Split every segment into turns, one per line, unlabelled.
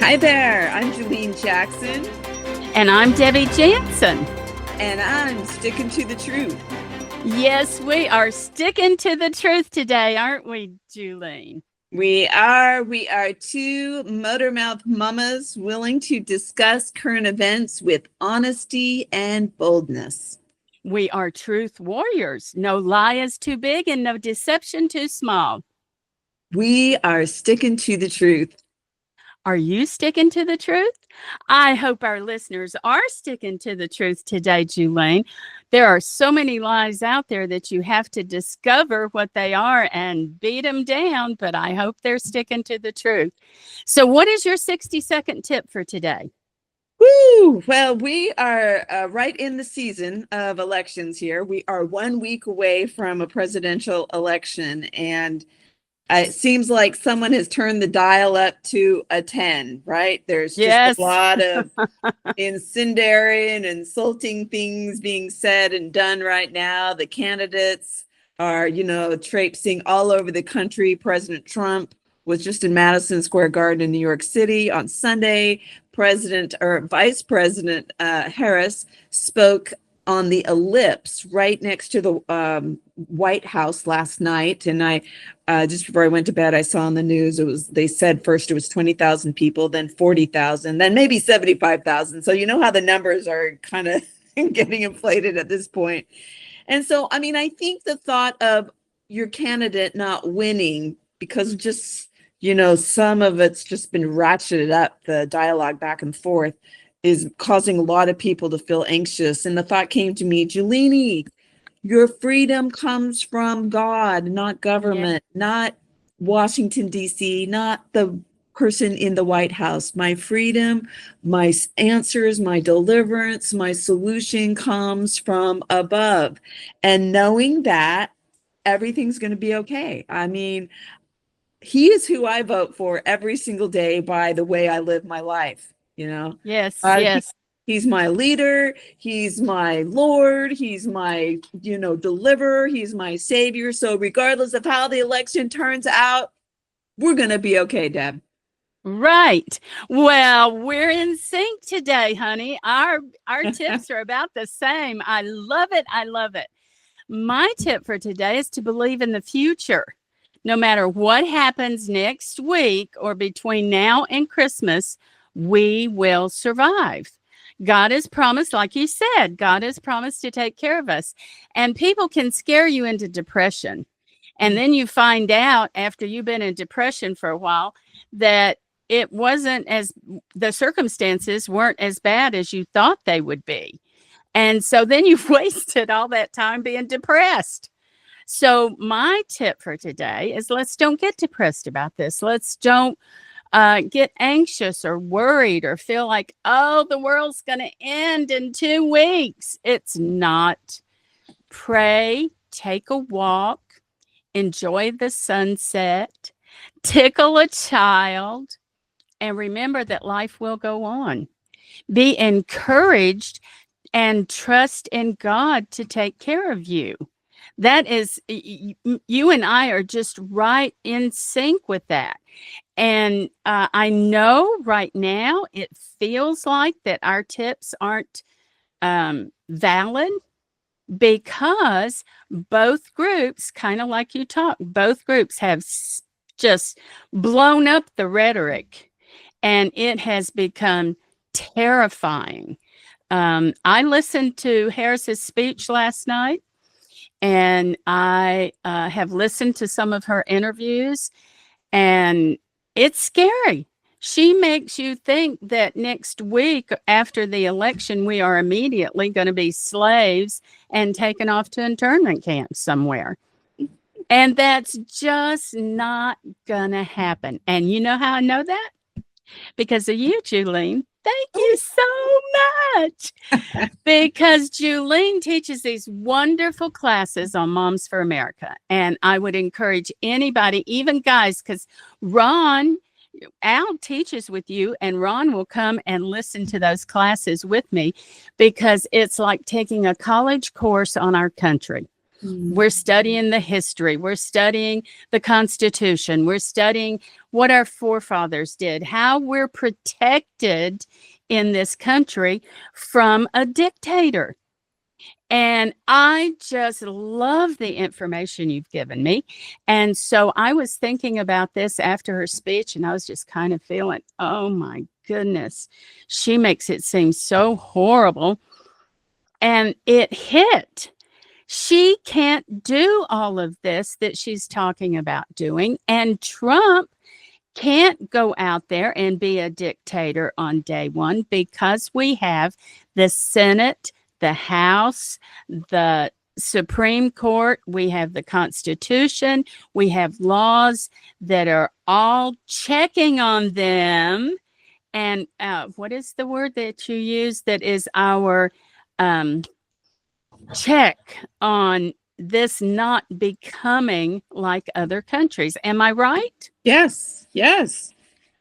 Hi there, I'm Jackson.
And I'm Debbie Jansen.
And I'm sticking to the truth.
Yes, we are sticking to the truth today, aren't we, Julene?
We are two motormouth mamas willing to discuss current events with honesty and boldness.
We are truth warriors. No lie is too big and no deception too small.
We are sticking to the truth.
Are you sticking to the truth? I hope our listeners are sticking to the truth today, Julene. There are so many lies out there that you have to discover what they are and beat them down, but I hope they're sticking to the truth. So what is your 60-second tip for today?
Woo! Well, we are right in the season of elections here. We are 1 week away from a presidential election, and it seems like someone has turned the dial up to a 10, right? There's just a lot of incendiary and insulting things being said and done right now. The candidates are, traipsing all over the country. President Trump was just in Madison Square Garden in New York City on Sunday. Vice President Harris spoke on the ellipse right next to the White House last night. And I just before I went to bed, I saw on the news, they said first it was 20,000 people, then 40,000, then maybe 75,000. So you know how the numbers are kind of getting inflated at this point. And so, I mean, I think the thought of your candidate not winning because just, some of it's just been ratcheted up, the dialogue back and forth, is causing a lot of people to feel anxious. And the thought came to me, Julene, your freedom comes from God, not government, not Washington, D.C., not the person in the White House. My freedom, my answers, my deliverance, my solution comes from above. And knowing that, everything's going to be okay. I mean, he is who I vote for every single day by the way I live my life.
Yes.
He's my leader. He's my Lord. He's my, deliverer. He's my savior. So regardless of how the election turns out, we're going to be okay, Deb.
Right. Well, we're in sync today, honey. Our tips are about the same. I love it. I love it. My tip for today is to believe in the future. No matter what happens next week or between now and Christmas, we will survive. God has promised, like you said, God has promised to take care of us. And people can scare you into depression. And then you find out after you've been in depression for a while that the circumstances weren't as bad as you thought they would be. And so then you've wasted all that time being depressed. So my tip for today is let's don't get depressed about this. Let's don't get anxious or worried or feel like, oh, the world's going to end in 2 weeks. It's not. Pray, take a walk, enjoy the sunset, tickle a child, and remember that life will go on. Be encouraged and trust in God to take care of you. That is, you and I are just right in sync with that. And I know right now it feels like that our tips aren't valid because both groups, kind of like you talked, both groups have just blown up the rhetoric and it has become terrifying. I listened to Harris's speech last night. And I have listened to some of her interviews, and it's scary. She makes you think that next week after the election, we are immediately going to be slaves and taken off to internment camps somewhere. And that's just not going to happen. And you know how I know that? Because of you, Julene. Thank you so much. Because Julene teaches these wonderful classes on Moms for America. And I would encourage anybody, even guys, because Al teaches with you, and Ron will come and listen to those classes with me because it's like taking a college course on our country. We're studying the history. We're studying the Constitution. We're studying what our forefathers did, how we're protected in this country from a dictator. And I just love the information you've given me. And so I was thinking about this after her speech, and I was just kind of feeling, oh my goodness, she makes it seem so horrible. And it hit. She can't do all of this that she's talking about doing. And Trump can't go out there and be a dictator on day one because we have the Senate, the House, the Supreme Court, we have the Constitution, we have laws that are all checking on them. And what is the word that you use that is our check on this not becoming like other countries? Am I right?
Yes, yes.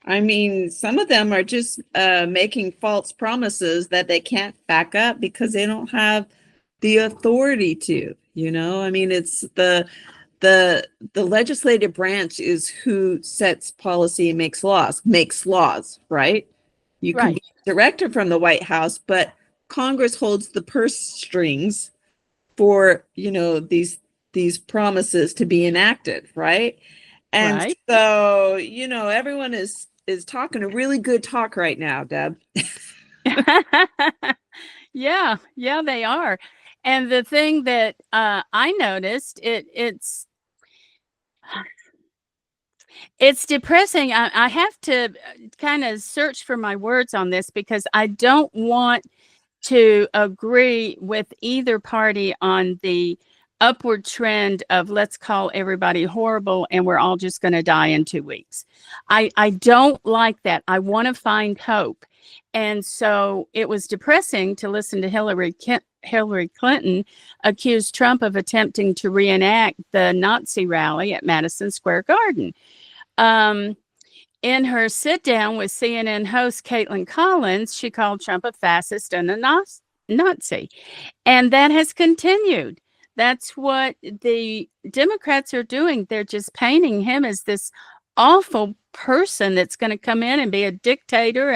I mean, some of them are just making false promises that they can't back up because they don't have the authority to, I mean, it's the legislative branch is who sets policy and makes laws, right? You can be directed from the White House, but Congress holds the purse strings for, these promises to be enacted, right? And so, everyone is talking a really good talk right now, Deb.
Yeah, they are. And the thing that I noticed, it's depressing. I have to kind of search for my words on this because I don't want to agree with either party on the upward trend of let's call everybody horrible and we're all just going to die in 2 weeks. I don't like that. I want to find hope. And so it was depressing to listen to Hillary Clinton accuse Trump of attempting to reenact the Nazi rally at Madison Square Garden. In her sit down with CNN host Caitlin Collins, she called Trump a fascist and a Nazi. And that has continued. That's what the Democrats are doing. They're just painting him as this awful person that's going to come in and be a dictator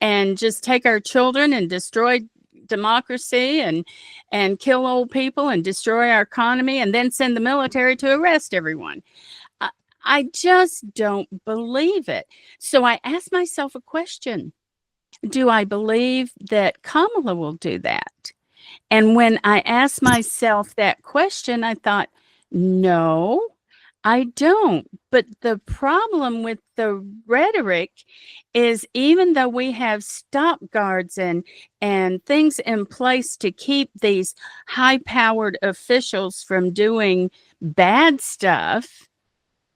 and just take our children and destroy democracy and kill old people and destroy our economy and then send the military to arrest everyone. I just don't believe it. So I asked myself a question. Do I believe that Kamala will do that? And when I asked myself that question, I thought, no, I don't. But the problem with the rhetoric is even though we have stop guards and things in place to keep these high-powered officials from doing bad stuff,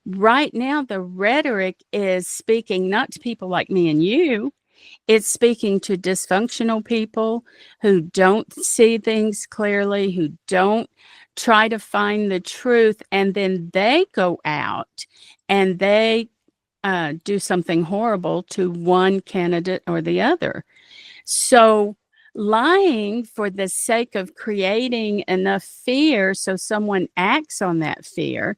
right now the rhetoric is speaking not to people like me and you. It's speaking to dysfunctional people who don't see things clearly, who don't try to find the truth, and then they go out and they do something horrible to one candidate or the other. So lying for the sake of creating enough fear so someone acts on that fear,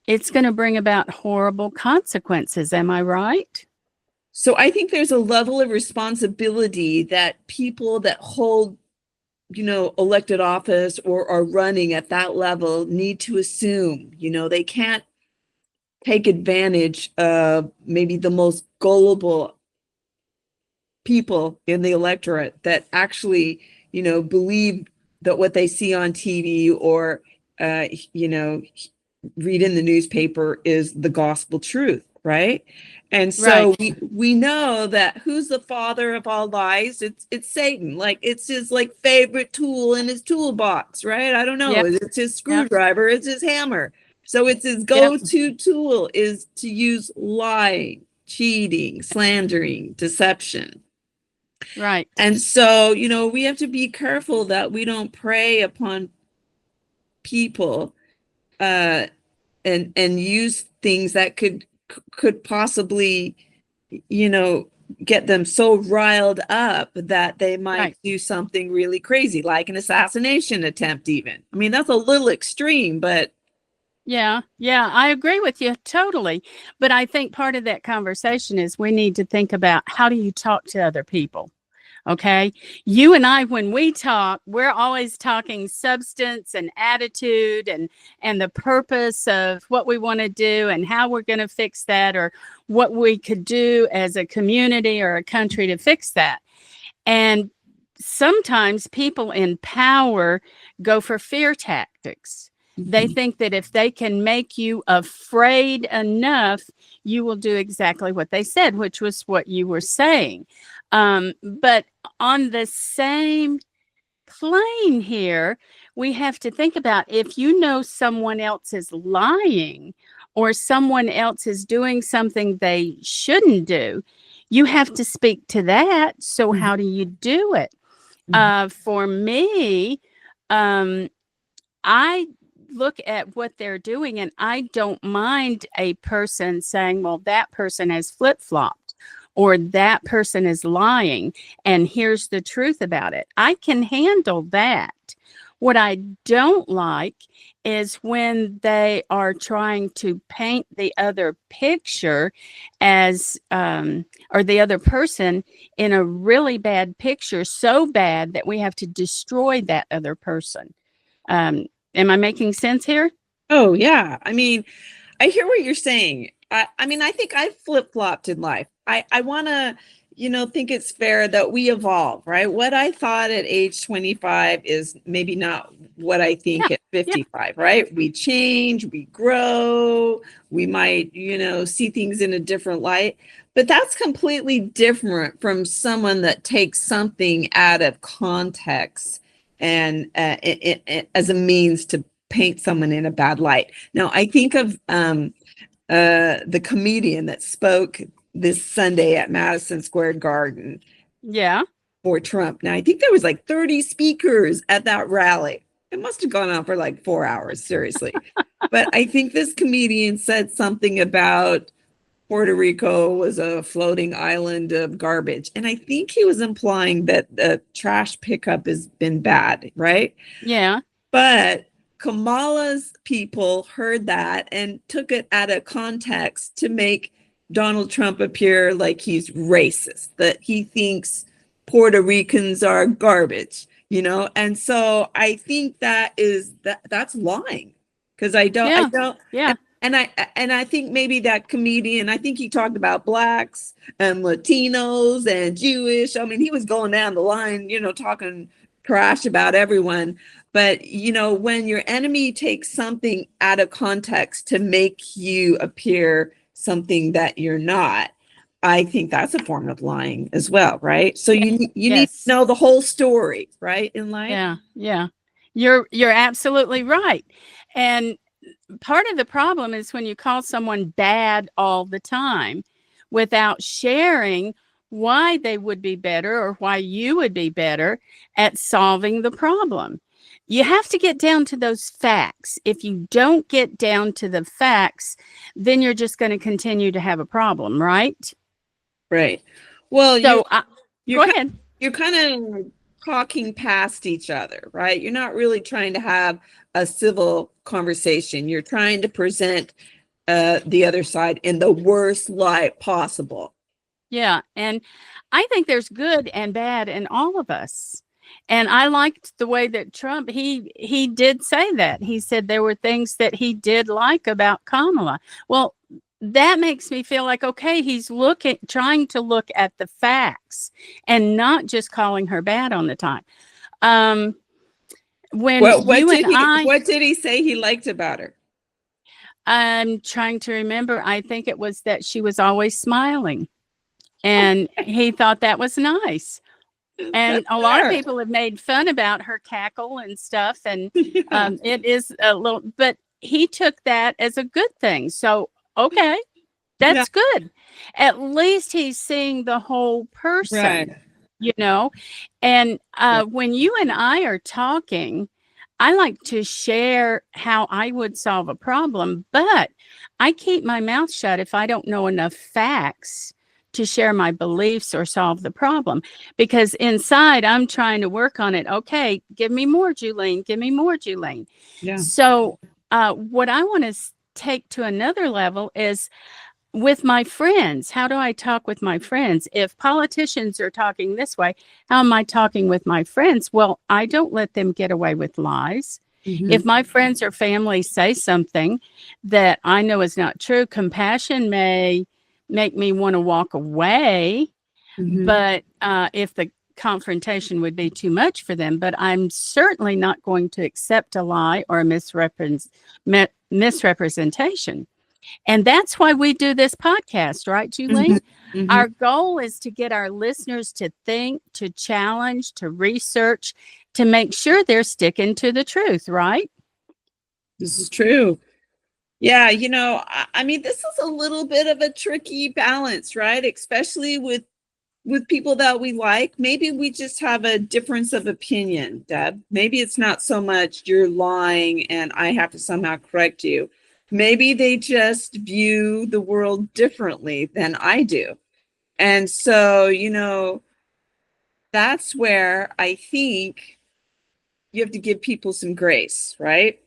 it's going to bring about horrible consequences. Am I right?
So I think there's a level of responsibility that people that hold, elected office or are running at that level need to assume. They can't take advantage of maybe the most gullible people in the electorate that actually, believe that what they see on TV or, read in the newspaper is the gospel truth, right? And so we know that who's the father of all lies? It's Satan. Like it's his favorite tool in his toolbox, right? I don't know.
Yep.
It's his screwdriver, it's his hammer. So it's his go-to tool is to use lying, cheating, slandering, deception.
Right.
And so, we have to be careful that we don't prey upon people and use things that could possibly, get them so riled up that they might
Right.
do something really crazy, like an assassination attempt even. I mean, that's a little extreme, but
Yeah, yeah, I agree with you totally. But I think part of that conversation is we need to think about how do you talk to other people? Okay. You and I, when we talk, we're always talking substance and attitude and the purpose of what we want to do and how we're going to fix that or what we could do as a community or a country to fix that. And sometimes people in power go for fear tactics. They think that if they can make you afraid enough, you will do exactly what they said, which was what you were saying. But on the same plane here, we have to think about if you know someone else is lying or someone else is doing something they shouldn't do, you have to speak to that. So, how do you do it? For me, I look at what they're doing and I don't mind a person saying, well, that person has flip flopped or that person is lying. And here's the truth about it. I can handle that. What I don't like is when they are trying to paint the other picture as, or the other person in a really bad picture, so bad that we have to destroy that other person. Am I making sense here?
oh yeah. I mean, I hear what you're saying. I mean, I think I've flip-flopped in life. I want to, think it's fair that we evolve, right? What I thought at age 25 is maybe not what I think
Yeah,
at 55, right? We change, we grow, we might, see things in a different light. But that's completely different from someone that takes something out of context and as a means to paint someone in a bad light. Now, I think of the comedian that spoke this Sunday at Madison Square Garden
yeah,
for Trump. Now, I think there was like 30 speakers at that rally. It must have gone on for like 4 hours, seriously. But I think this comedian said something about Puerto Rico was a floating island of garbage. And I think he was implying that the trash pickup has been bad, right?
yeah,
But Kamala's people heard that and took it out of context to make Donald Trump appear like he's racist, that he thinks Puerto Ricans are garbage, And so I think that's lying because I
yeah,
don't,
yeah,
and I think maybe that comedian, I think he talked about blacks and Latinos and Jewish. I mean, he was going down the line, talking trash about everyone. But, when your enemy takes something out of context to make you appear something that you're not, I think that's a form of lying as well, right? So
yeah,
you need to
yes,
know the whole story, right, in life?
yeah, yeah. You're absolutely right. And part of the problem is when you call someone bad all the time without sharing why they would be better or why you would be better at solving the problem. You have to get down to those facts. If you don't get down to the facts, then you're just going to continue to have a problem, right?
Right. Well,
So,
you're
go
kind
ahead.
you're kind of talking past each other, right? You're not really trying to have a civil conversation. You're trying to present the other side in the worst light possible.
Yeah, and I think there's good and bad in all of us. And I liked the way that Trump he did say that. He said there were things that he did like about Kamala. Well, that makes me feel like okay, he's trying to look at the facts and not just calling her bad on the time. Um when
What
you and
what did he say he liked about her?
I'm trying to remember, I think it was that she was always smiling. And he thought that was nice. And
That's
a lot of
fair.
people have made fun about her cackle and stuff, and
Yeah.
it is a little, but he took that as a good thing. So, okay,
Yeah.
that's good. At least he's seeing the whole
Right.
person, you know? And
Yeah.
when you and I are talking, I like to share how I would solve a problem, but I keep my mouth shut if I don't know enough facts to share my beliefs or solve the problem, because inside I'm trying to work on it. Okay, give me more, Julene. Give me more, Julene.
Yeah.
So, what I want to take to another level is with my friends. How do I talk with my friends? If politicians are talking this way, how am I talking with my friends? Well, I don't let them get away with lies.
Mhm.
If my friends or family say something that I know is not true, compassion may make me want to walk away.
Mhm.
But if the confrontation would be too much for them, but I'm certainly not going to accept a lie or a misrepresentation. And that's why we do this podcast, right, Julie?
Mhm. Mhm.
Our goal is to get our listeners to think, to challenge, to research, to make sure they're sticking to the truth, right?
This is true. Yeah, I mean, this is a little bit of a tricky balance, right? Especially with people that we like. Maybe we just have a difference of opinion, Deb. Maybe it's not so much you're lying and I have to somehow correct you. Maybe they just view the world differently than I do. And so, that's where I think you have to give people some grace, right?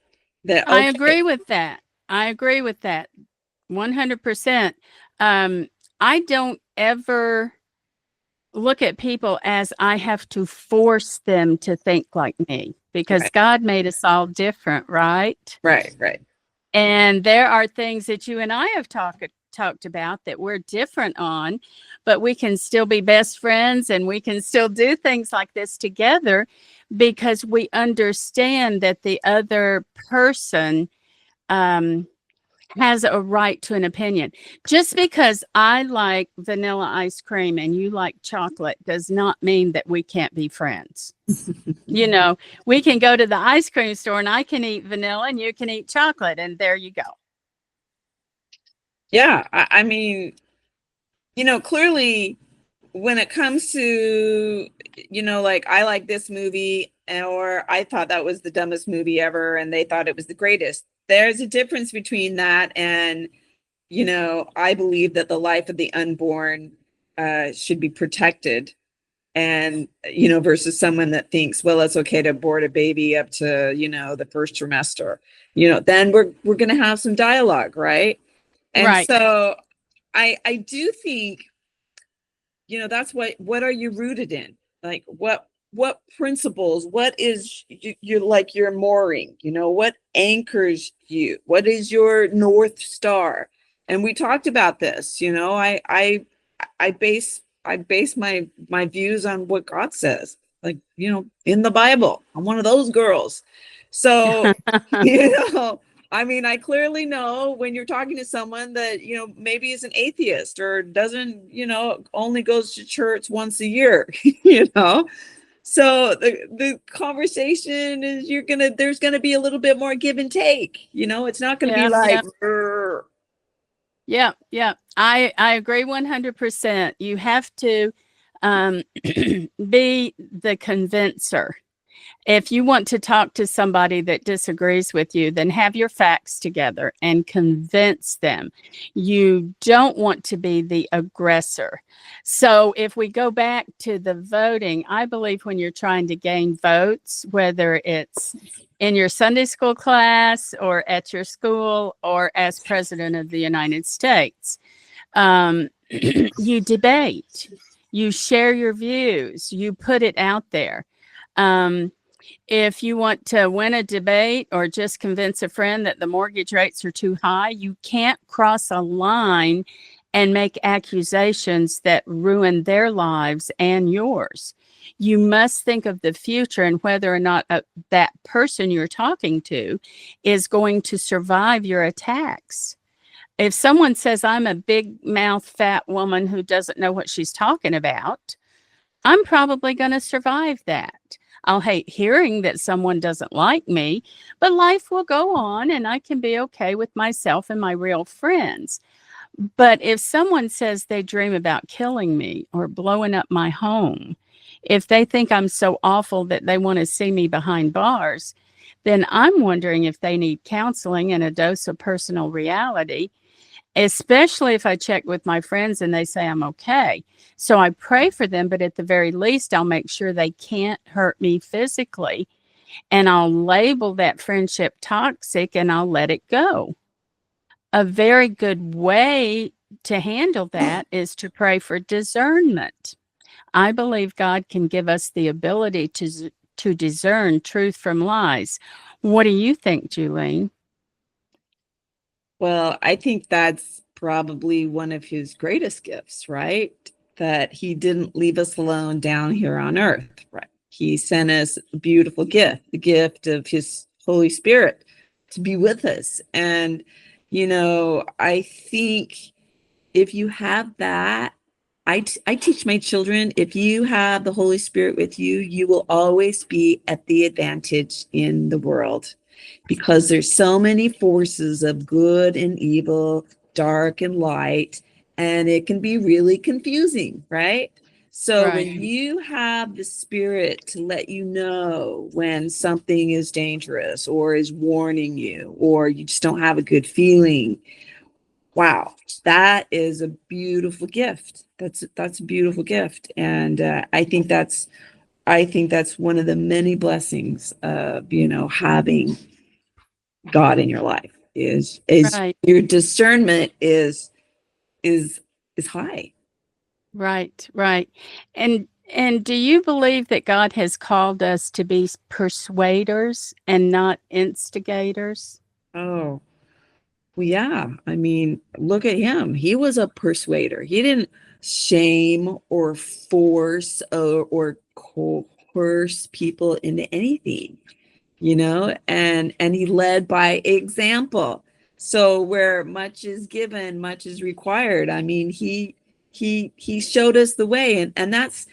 That,
I
okay,
agree with that. I agree with that 100%. I don't ever look at people as I have to force them to think like me, because
right,
God made us all different, right?
right, right.
And there are things that you and I have talked about that we're different on, but we can still be best friends and we can still do things like this together because we understand that the other person has a right to an opinion. Just because I like vanilla ice cream and you like chocolate does not mean that we can't be friends. We can go to the ice cream store and I can eat vanilla and you can eat chocolate, and there you go.
Yeah, I mean, clearly when it comes to, like I like this movie or I thought that was the dumbest movie ever and they thought it was the greatest. There's a difference between that and, I believe that the life of the unborn should be protected. And, versus someone that thinks, well, it's okay to abort a baby up to, the first trimester, then we're going to have some dialogue, right? And
Right.
so I do think, that's what are you rooted in? Like what principles, what is you're like your mooring, what anchors you, what is your North Star? And we talked about this, I base my views on what God says, like, in the Bible. I'm one of those girls. So, you know, I mean, I clearly know when you're talking to someone that, maybe is an atheist or doesn't, only goes to church once a year, So the conversation is there's gonna be a little bit more give and take, it's not gonna be
Yeah,
like,
yeah, yeah, yeah. I agree 100%. You have to be the convincer. If you want to talk to somebody that disagrees with you, then have your facts together and convince them. You don't want to be the aggressor. So, if we go back to the voting, I believe when you're trying to gain votes, whether it's in your Sunday school class or at your school or as president of the United States, you debate, you share your views, you put it out there. If you want to win a debate or just convince a friend that the mortgage rates are too high, you can't cross a line and make accusations that ruin their lives and yours. You must think of the future and whether or not that person you're talking to is going to survive your attacks. If someone says, I'm a big mouth fat woman who doesn't know what she's talking about, I'm probably going to survive that. I'll hate hearing that someone doesn't like me, but life will go on and I can be okay with myself and my real friends. But if someone says they dream about killing me or blowing up my home, if they think I'm so awful that they want to see me behind bars, then I'm wondering if they need counseling and a dose of personal reality. especially if I check with my friends and they say I'm okay. So I pray for them, but at the very least, I'll make sure they can't hurt me physically, and I'll label that friendship toxic and I'll let it go. A very good way to handle that is to pray for discernment. I believe God can give us the ability to discern truth from lies. What do you think, Julene?
Well, I think that's probably one of his greatest gifts, right? That he didn't leave us alone down here on earth, right? He sent us a beautiful gift, the gift of his Holy Spirit to be with us. And, I think if you have that, I teach my children, if you have the Holy Spirit with you, you will always be at the advantage in the world, because there's so many forces of good and evil, dark and light, and it can be really confusing, right? So
Right.
when you have the Spirit to let you know when something is dangerous or is warning you, or you just don't have a good feeling, wow, that is a beautiful gift. That's a beautiful gift, and I think that's one of the many blessings of having God in your life is
Right.
your discernment is high.
Right, right. And do you believe that God has called us to be persuaders and not instigators?
Oh, well, yeah. I mean, look at him. He was a persuader. He didn't shame or force or coerce people into anything. And he led by example. So where much is given, much is required. I mean, he showed us the way, and that's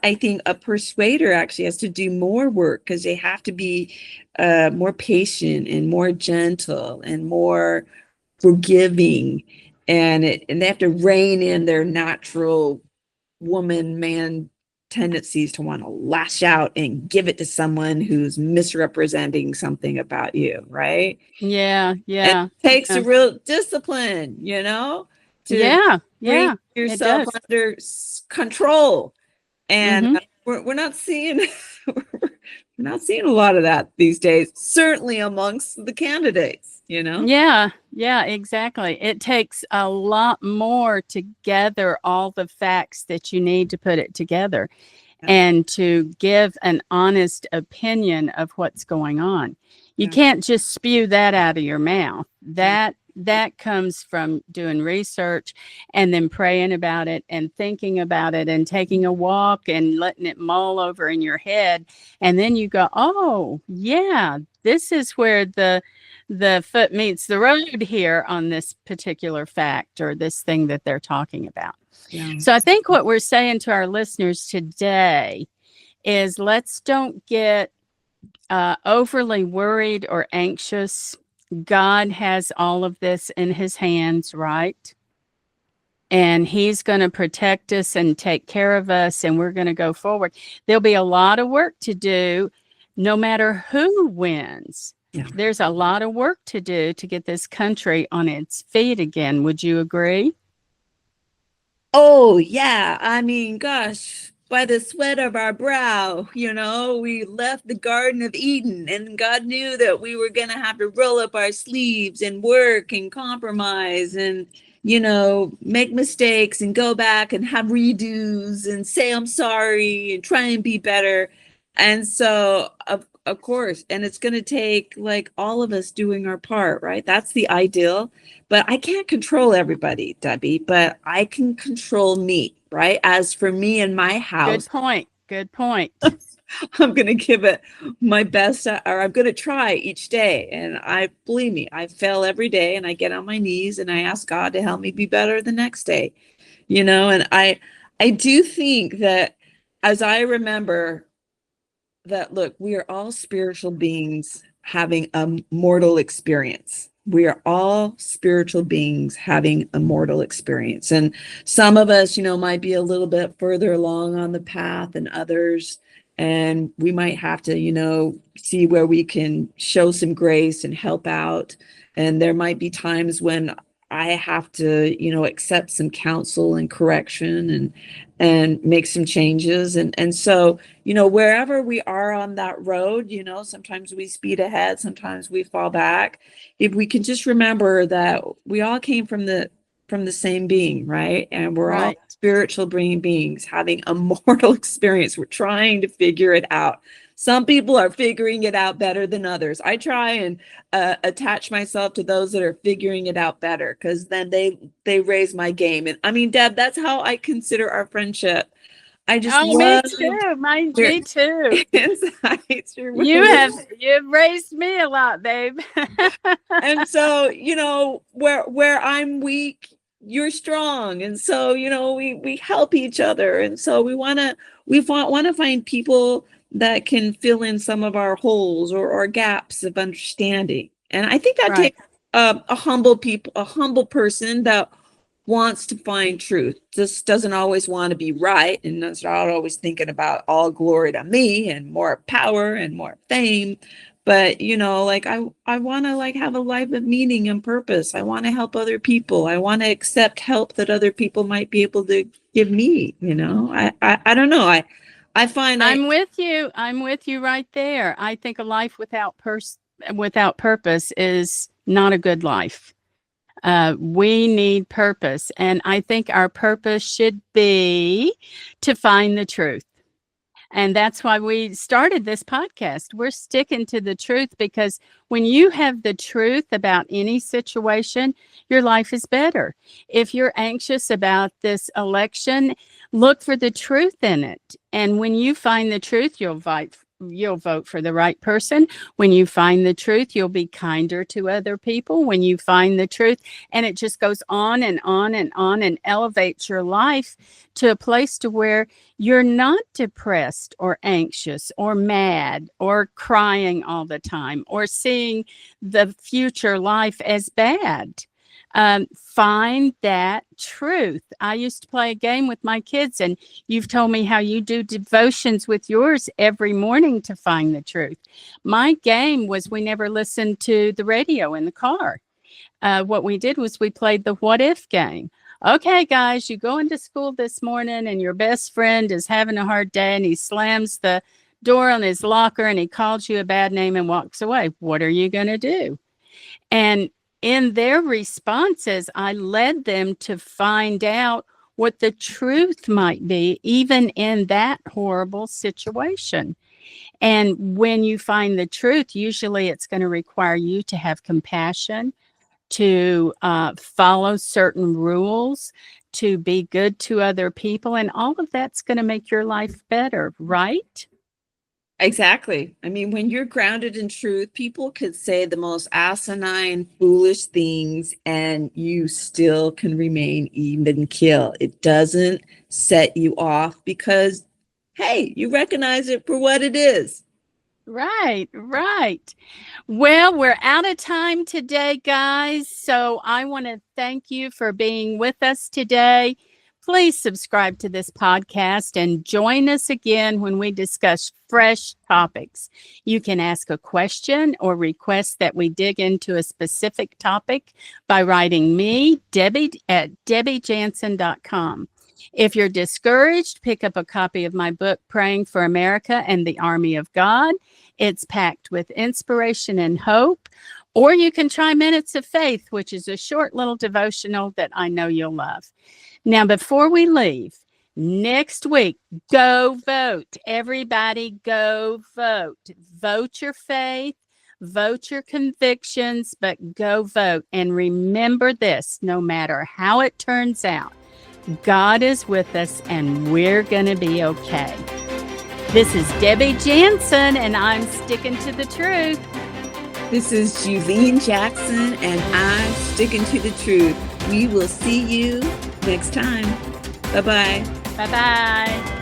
I think a persuader actually has to do more work, because they have to be more patient and more gentle and more forgiving, and they have to rein in their natural woman man tendencies to want to lash out and give it to someone who's misrepresenting something about you, right?
Yeah,
And
yeah,
it takes
yeah.
a real discipline, to
Yeah,
bring
yeah, it
yourself
does.
under control. And
Mhm.
we're not seeing we're not seeing a lot of that these days, certainly amongst the candidates.
Yeah, yeah, exactly. It takes a lot more to gather all the facts that you need to put it together
Yeah,
and to give an honest opinion of what's going on. You
yeah,
can't just spew that out of your mouth.
yeah,
That comes from doing research and then praying about it and thinking about it and taking a walk and letting it mull over in your head. And then you go, oh, yeah, this is where the foot meets the road here on this particular fact or this thing that they're talking about.
yeah.
So I think what we're saying to our listeners today is let's don't get overly worried or anxious. God has all of this in his hands, right? And he's going to protect us and take care of us, and we're going to go forward. There'll be a lot of work to do no matter who wins.
Yeah.
There's a lot of work to do to get this country on its feet again. Would you agree?
Oh, yeah. I mean, gosh, by the sweat of our brow, we left the Garden of Eden, and God knew that we were going to have to roll up our sleeves and work and compromise and, make mistakes and go back and have redos and say, I'm sorry, and try and be better. And so, of course, and it's going to take like all of us doing our part, right? That's the ideal. But I can't control everybody, Debbie, but I can control me, right? As for me and my
Good
house,
point. Good point.
I'm going to give it my best, or I'm going to try each day. And believe me, I fail every day, and I get on my knees and I ask God to help me be better the next day, and I do think that, as I remember, that look, we are all spiritual beings having a mortal experience. We are all spiritual beings having a mortal experience. And some of us, might be a little bit further along on the path than others. And we might have to, see where we can show some grace and help out. And there might be times when I have to, accept some counsel and correction and make some changes. And so, wherever we are on that road, sometimes we speed ahead, sometimes we fall back. If we can just remember that we all came from the same being, right? And we're all
Right.
spiritual beings having a mortal experience. We're trying to figure it out. Some people are figuring it out better than others. I try and attach myself to those that are figuring it out better, because then they raise my game. And I mean, Deb, that's how I consider our friendship. I just
Me
love
too.
your
Me too.
insights.
You've raised me a lot, babe.
And so, where I'm weak, you're strong. And so, we help each other. And so we want to find people that can fill in some of our holes or gaps of understanding. And I think that
Right.
takes a humble person that wants to find truth, just doesn't always want to be right, and is not always thinking about all glory to me and more power and more fame. But I want to have a life of meaning and purpose. I want to help other people. I want to accept help that other people might be able to give me. I don't know. I find
I'm with you. I'm with you right there. I think a life without purpose is not a good life. We need purpose, and I think our purpose should be to find the truth. And that's why we started this podcast. We're sticking to the truth, because when you have the truth about any situation, your life is better. If you're anxious about this election, look for the truth in it. And when you find the truth, you'll vote for the right person. When you find the truth, you'll be kinder to other people. When you find the truth, and it just goes on and on and on, and elevates your life to a place to where you're not depressed or anxious or mad or crying all the time or seeing the future life as bad. Find that truth. I used to play a game with my kids, and you've told me how you do devotions with yours every morning to find the truth. My game was, we never listened to the radio in the car. What we did was we played the what if game. Okay, guys, you go into school this morning and your best friend is having a hard day and he slams the door on his locker and he calls you a bad name and walks away. What are you going to do? And in their responses, I led them to find out what the truth might be, even in that horrible situation. And when you find the truth, usually it's going to require you to have compassion, to follow certain rules, to be good to other people. And all of that's going to make your life better, right?
Exactly. I mean, when you're grounded in truth, people could say the most asinine, foolish things, and you still can remain even keel. It doesn't set you off because, hey, you recognize it for what it is.
Right, right. Well, we're out of time today, guys. So I want to thank you for being with us today. Please subscribe to this podcast and join us again when we discuss fresh topics. You can ask a question or request that we dig into a specific topic by writing me, Debbie, at debbiejansen.com. If you're discouraged, pick up a copy of my book, Praying for America and the Army of God. It's packed with inspiration and hope. Or you can try Minutes of Faith, which is a short little devotional that I know you'll love. Now, before we leave, next week, go vote. Everybody go vote. Vote your faith, vote your convictions, but go vote. And remember this, no matter how it turns out, God is with us and we're going to be okay. This is Debbie Jansen, and I'm sticking to the truth.
This is Julene Jackson, and I'm sticking to the truth. We will see you next time. Bye-bye.
Bye-bye.